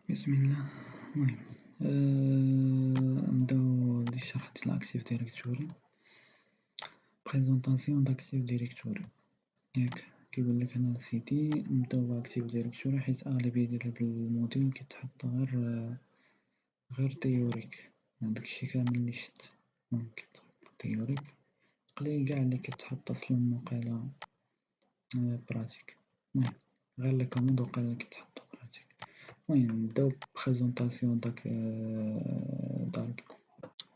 بسم الله. المهم نبداو بالشرح ديال الأكتيف ديريكتوري. بريزونطاسيون داكتيف ديريكتوري. ياك كيقولك هنا سيدي نبداو بأكتيف ديريكتوري حيت أغلبية ديال هاد الموديول كيتحط غير تيوريك، داكشي كامل لي شت المهم كيتحط تيوريك، قليل قاع لي كيتحط أصلا وقيلا براتيك. المهم غير لي كوموند وقيلا كيتحطو براتيك. المهم نبداو ببريزونطاسيون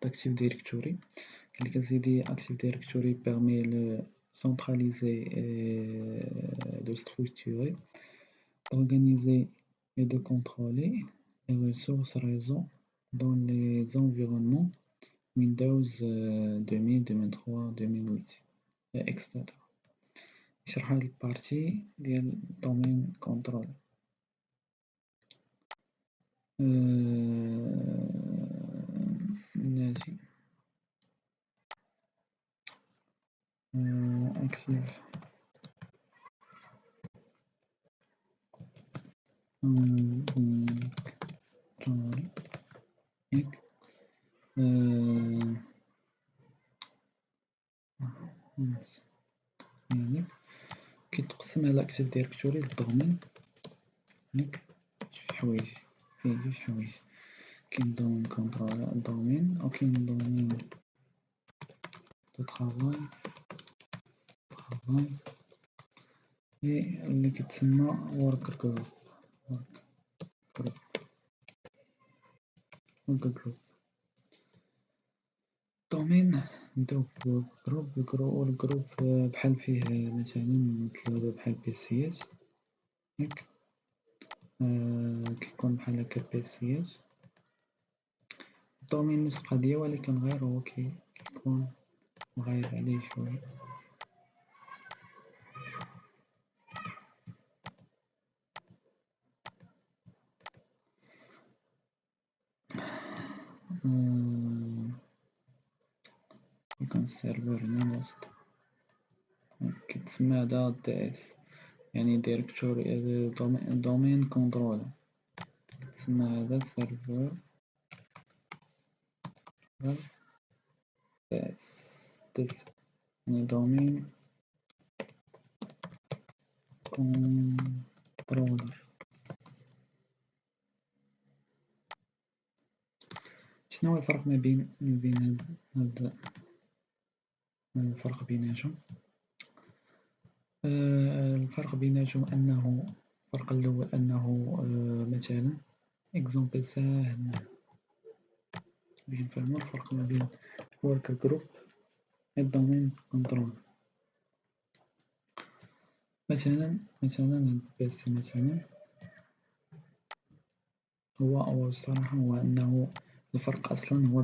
d'Active Directory. Quel Active Directory permet de centraliser et de structurer, organiser et de contrôler les ressources réseau dans les environnements Windows 2000, 2003, 2008, etc. نشرح هاد البارتي ديال domain control. نجي Active Directory ياك يعني كيتقسم على Active Directory للدومين ياك جوج حوايج، فيه جوج حوايج، كاين دومين كونترول دومين أو كاين دومين دو طرافاي اللي كتسمى ورك جروب. دومين نبداو بالجروب بحال فيه مثلا نتلو بحال بيسيات ياك كيكون بحال هكا بيسيات. الدومين نفس القضية ولكن غير هو كيكون مغاير عليه شوية. كيكون السيرفر هنا الوسط كيتسمى هدا دي اس، يعني ديريكتوري دومين كنترول، كيتسمى هذا سيرفر دي اس يعني دومين كنترولر. شنو هو الفرق ما بين هاد الفرق بيناتهم؟ الفرق بيناتهم أنه الفرق الأول أنه مثلا إكزامبل ساهل باش نفهمو الفرق ما بين ورك جروب و دومين كنترول. مثلا هاد البيسي مثلا هو الصراحة هو أنه الفرق أصلا هو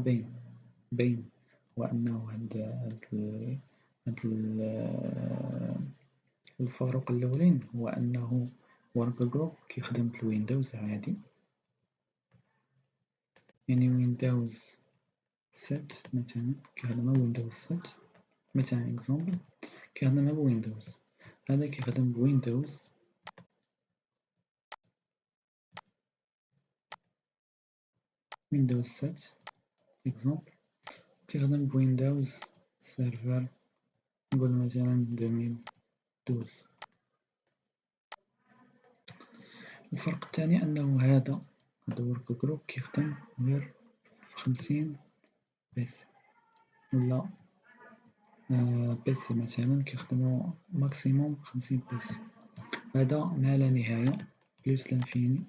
بين هو أنه هاد الفاروق الأولين هو أنه ورك جروب كيخدم بالويندوز عادي، يعني ويندوز 7 مثلا كيخدم ويندوز 7 مثلا إكزامبل كيخدم بويندوز، هذا كيخدم بويندوز ويندوز 7 إكزامبل كيخدم بويندوز سيرفر نقول مثلا 2012. الفرق الثاني أنه هذا ورك جروب كيخدم غير في 50 بيسي ولا بيسي مثلا كيخدمو ماكسيموم 50 بيسي، هذا ما لا نهاية بلوس لانفيني،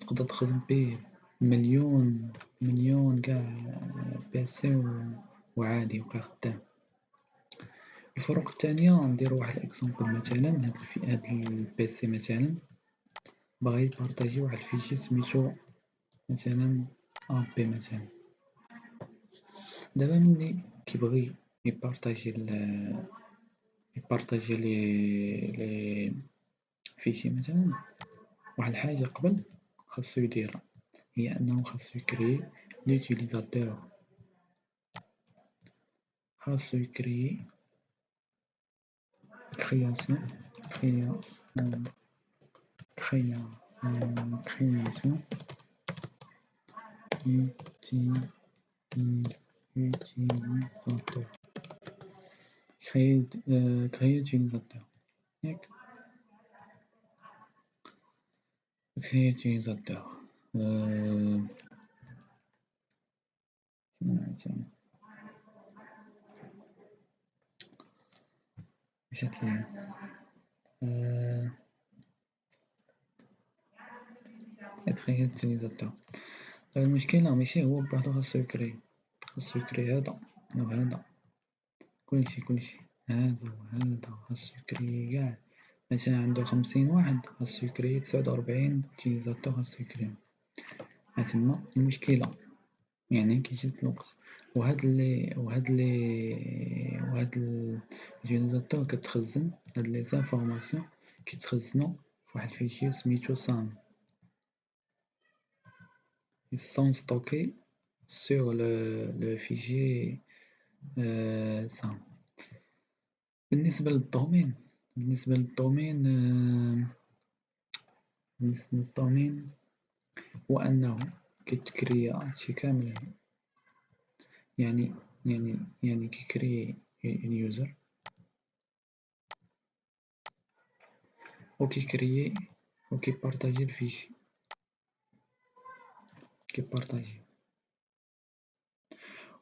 تقدر تخدم به مليون قاع بيسي وعادي يبقى خدام. الفروق الثانية نديرو واحد الإكزامبل مثلا هاد البيسي مثلا بغا يبارطاجي واحد الفيشي سميتو مثلا بي مثلا، دابا ملي كيبغي يبارطاجي لي فيشي مثلا، واحد الحاجة قبل خاصو يديرها هي أنه خاصو يكري لوتيليزاتور، خاصو يكري création création utilisateur. créer utilisateur. ياك créer utilisateur. مشات ليا. créer utilisateur. المشكلة ماشي هو بوحدو خاصو يكري هذا وهذا كلشي هذا وهذا خاصو يكري قاع. مثلا عندو 50 واحد خاصو يكري 49 utilisateur خاصو يكريهم. هاتما المشكلة يعني كيشد الوقت. وهاد الutilisateur كتخزن هاد لي زانفورماسيون كيتخزنو فواحد الفيشي سميتو SAM. Ils sont stockés sur le fichier SAM. بالنسبة للدومين هو أنه كتكريا هادشي كامل يعني كيكري اليوزر وكيكريي وكيبارطاجي الفيشي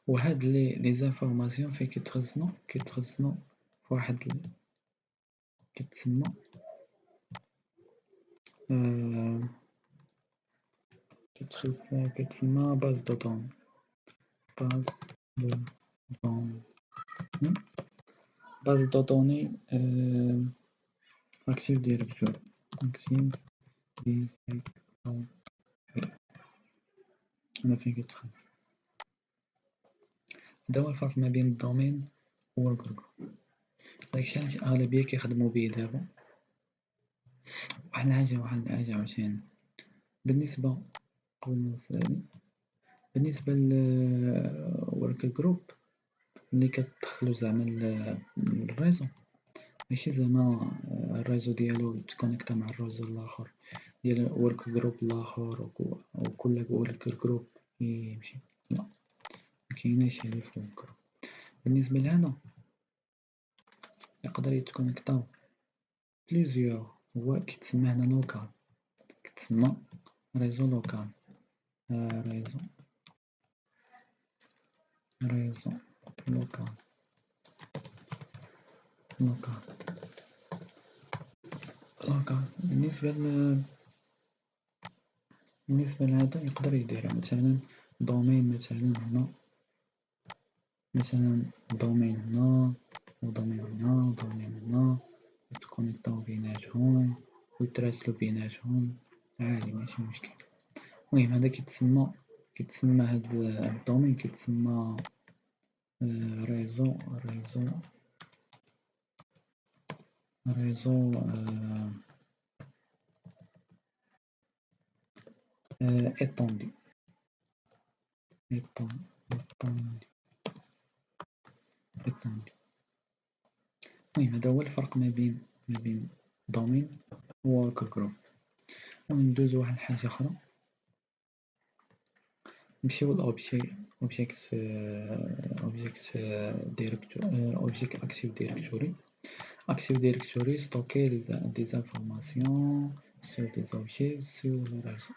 وهاد لي زانفورماسيون فين كيتخزنو فواحد كتسمى باز دو دون باز دو دوني اكتيف ديريكتوري. هنا فين كيتخزن. هذا هو الفرق ما بين الدومين والورك جروب. داكشي علاش الأغلبية كيخدمو بيه دابا. واحد الحاجة عاوتاني بالنسبة للورك جروب ملي كتدخلو زعما الريزو ماشي زعما الريزو ديالو يتكونيكتا مع الريزو الآخر ديال ورك جروب الآخر وكل ورك جروب يمشي، لا مكيناش هادي في الورك جروب. بالنسبة لهذا يقدر يتكونيكطاو بليزيور، هو كيتسمى هنا لوكال، كيتسمى ريزو لوكال. ريزو لوكال بالنسبة لهذا يقدر يدير مثلا دومين هنا دومين هنا ودومين هنا يتكونيكطاو بيناتهم ويتراسلو بيناتهم عادي ماشي مشكل. المهم هذا كيتسمى هاد الدومين كيتسمى ريزو étendu. المهم هذا هو الفرق ما بين دومين و ورك جروب. المهم ندوزو واحد الحاجة أخرى، نمشيو لأوبجيكت أكتيف ديريكتوري. Active Directory stocker des informations sur des objets sur le réseau.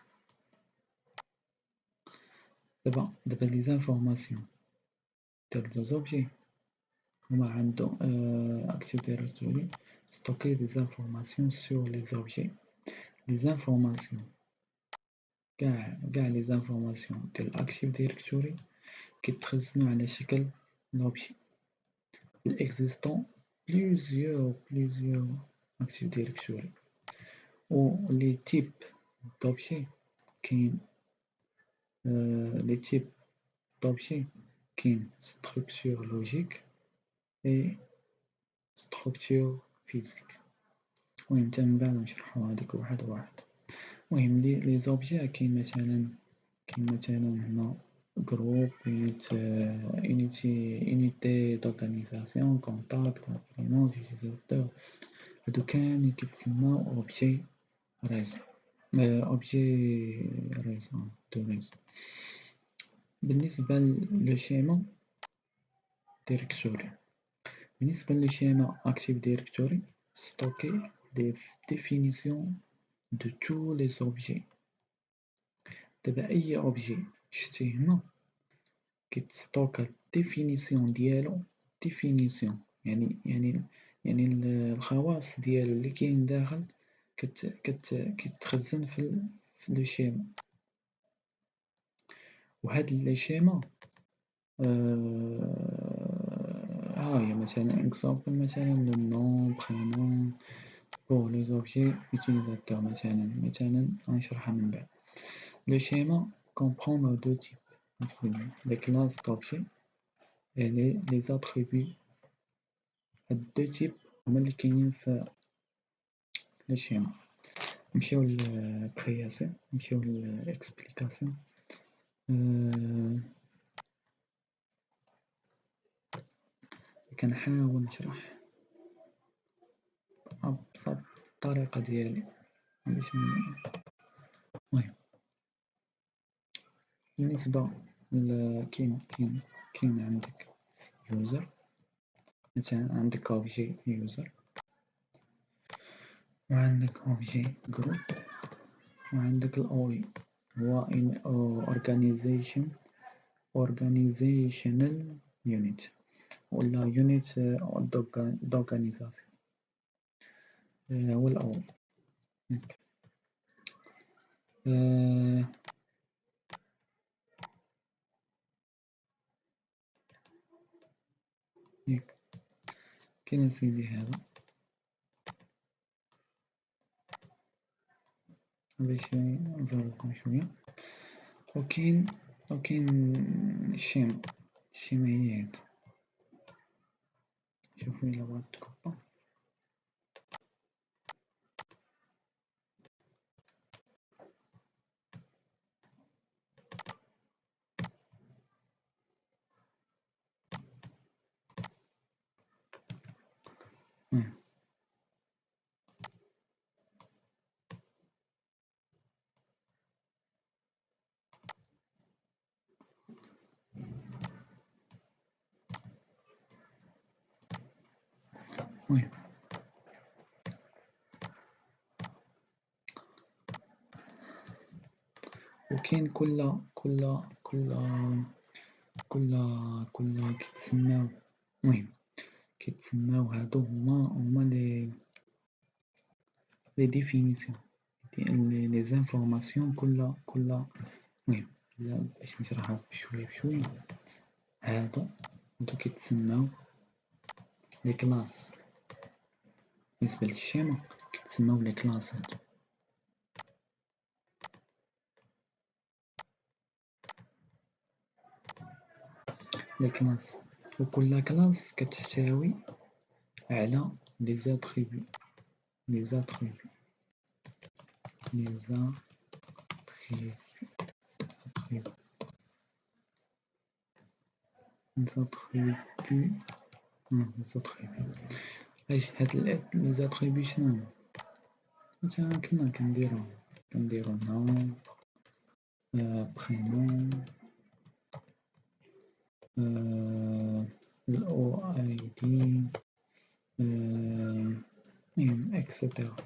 دابا لي زانفورماسيون ديال دوز اوبجي هما عندو Active Directory stocker des informations sur les objets. لي زانفورماسيون كاع لي زانفورماسيون ديال Active Directory كيتخزنو على شكل دوبجي. الإكزيستون plusieurs Active Directory و لي تيب دوبجي كاين لي تيب دوبجي كاين structure logique et structure physique. المهم حتى من بعد نشرحو هاديك واحد. المهم لي زوبجي كاين مثلا هنا group unité d'organisation contact imprimante utilisateur هادو كاملين كيتسماو اوبجي ريزو. objet raison de raison. بالنسبة للشيما directory. بالنسبة للشيما Active Directory stocker les définitions de tous les objets. دابا أي objet شتي هنا كيتستوكا الديفينيسيون ديالو ديفينيسيون يعني الخواص ديالو اللي كاين داخل كتخزن في لو شيما. وهاد لي شيما ها هي مثلا اكزامبل مثلا نون برينون بور لي زوبجي يوتيليزاتور مثلا غنشرحها من بعد. لو شيما comprendre deux types les classes d'objets et les attributs. هاد دو تيب هما اللي كاينين في الشيما. نمشيو للكرياسيون نمشيو للاكسبليكاسيون. كنحاول نشرح بأبسط طريقة ديالي باش المهم بالنسبة كاين عندك يوزر مثلا عندك اوبجي يوزر وعندك اوبجي جروب وعندك الاوي هو organizational unit ولا unit d'organisation هو الاوي. كاين اسيدي هذا باش نزرقكم شويه. وكاين الشيما هي هاد. شوفوا إلا بغات تكبر المهم وكاين كل كيتسماو هادو هما لي ديفينيسيون لي زانفورماسيون كل المهم باش نشرحها بشويه هادو كيتسماو لي كلاس. بالنسبة للشيما كيتسماو لي كلاس هادو. لي كلاس وكل كلاس كتحتوي على لي زاتريبيو اش هاد لي زاتريبيو شنو مثلا كنا كنديرو نون برينون الاو اي دي المهم اكسيتيرا.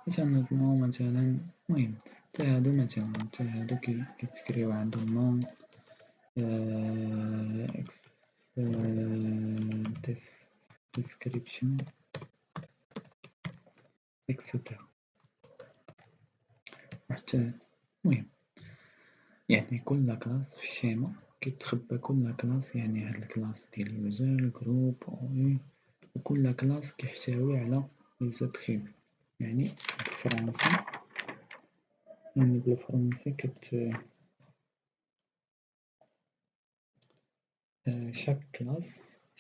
مثلا المهم حتى هادو كيتكريو عندهم نون description etc. وحتى المهم يعني كل كلاس في الشيما كيتخبى كل كلاس يعني هاد الكلاس ديال اليوزر جروب اوي وكل كلاس كيحتوي على لي زاتريبيو. يعني بالفرنسي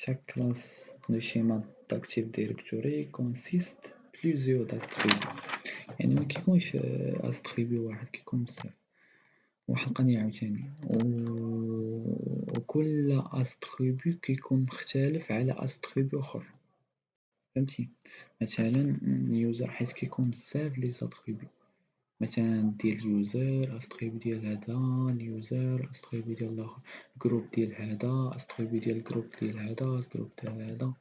chaque classe de schéma d'Active Directory consiste plusieurs attributs. يعني مكيكونش attribut واحد كيكون بزاف. وحلقني عاوتاني وكل attribut كيكون مختلف على attribut اخر. فهمتي. مثلا اليوزر حيت كيكون بزاف لي زاتريبي، مثلا ديال اليوزر اتريبي ديال هذا اليوزر اتريبي ديال الآخر، الجروب ديال هذا اتريبي ديال الجروب ديال هذا الجروب ديال هذا.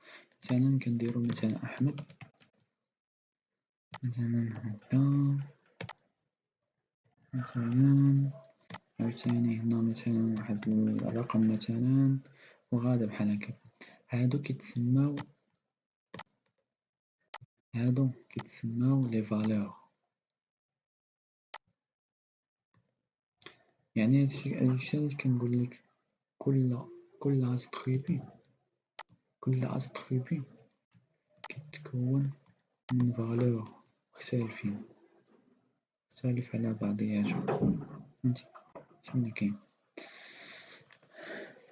مثلا كنديرو مثلا أحمد، مثلا هكا، مثلا عاوتاني هنا مثلا واحد الرقم مثلا، وغادا بحال هكا. هادو كيتسماو لي فالور. يعني هادشي علاش كنقولك كل اتريبي كيتكون من فالور مختلفين، مختلف على بعضياتهم. فهمتي شنو كاين؟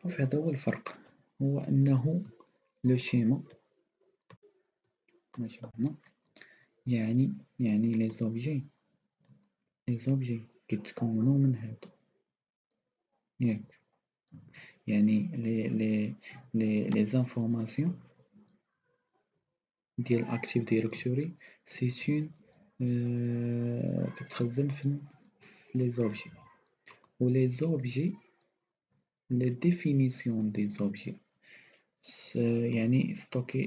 صافي هذا هو الفرق، هو أنه لو شيما ماشي هنا، يعني لي زوبجي كيتكونو من هادو، ياك؟ يعني لي زانفورماسيون ديال اكتيف ديريكتوري سي اون كتخزن في لي زوبجي، و لي زوبجي لي ديفينيسيون دي زوبجي يعني ستوكي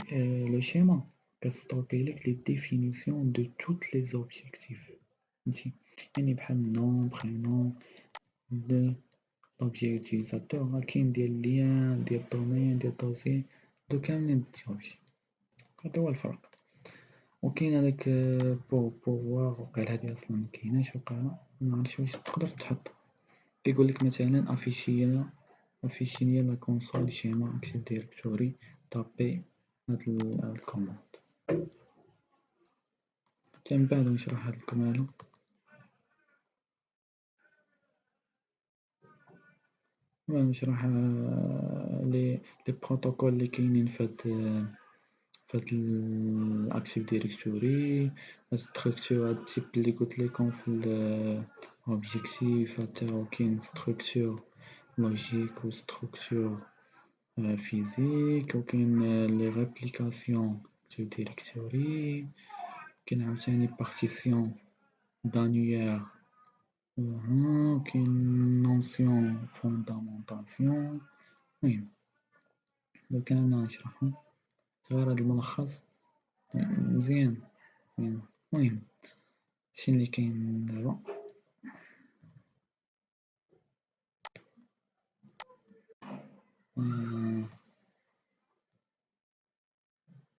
لو شيما كتستوكي لك لي ديفينيسيون دو توت لي زوبجيكتيف. فهمتي؟ يعني بحال نوم برينون de l'objet utilisateur، كاين ديال ليان ديال دومين ديال دوسي، هادو كاملين ديال هذا هو الفرق. وكاين هذاك بوفوار وقيل هادي أصلا مكيناش وقيلا معرفتش واش تقدر تحط، كيقولك مثلا افيشي لا كونسول شيما اكتيف ديريكتوري طابي هاد الكوموند. حتى من بعد نشرح هاد الكمالة. نشرح لي بروتوكول لي كاينين فهاد الأكتيف ديريكتوري، ستركتور هاد التيب لي قلتلكم في الأوبجيكتيف، حتى هو كاين ستركتور لوجيك و ستركتور فيزيك، و كاين لي ريبليكاسيون أكتيف ديريكتوري، كاين عاوتاني بارتيسيون دانيير، و كاين نونسيون فوندامونطاسيون. المهم هادو كامل غنشرحهم، غير هاد الملخص مزيان. المهم هادشي لي كاين دابا.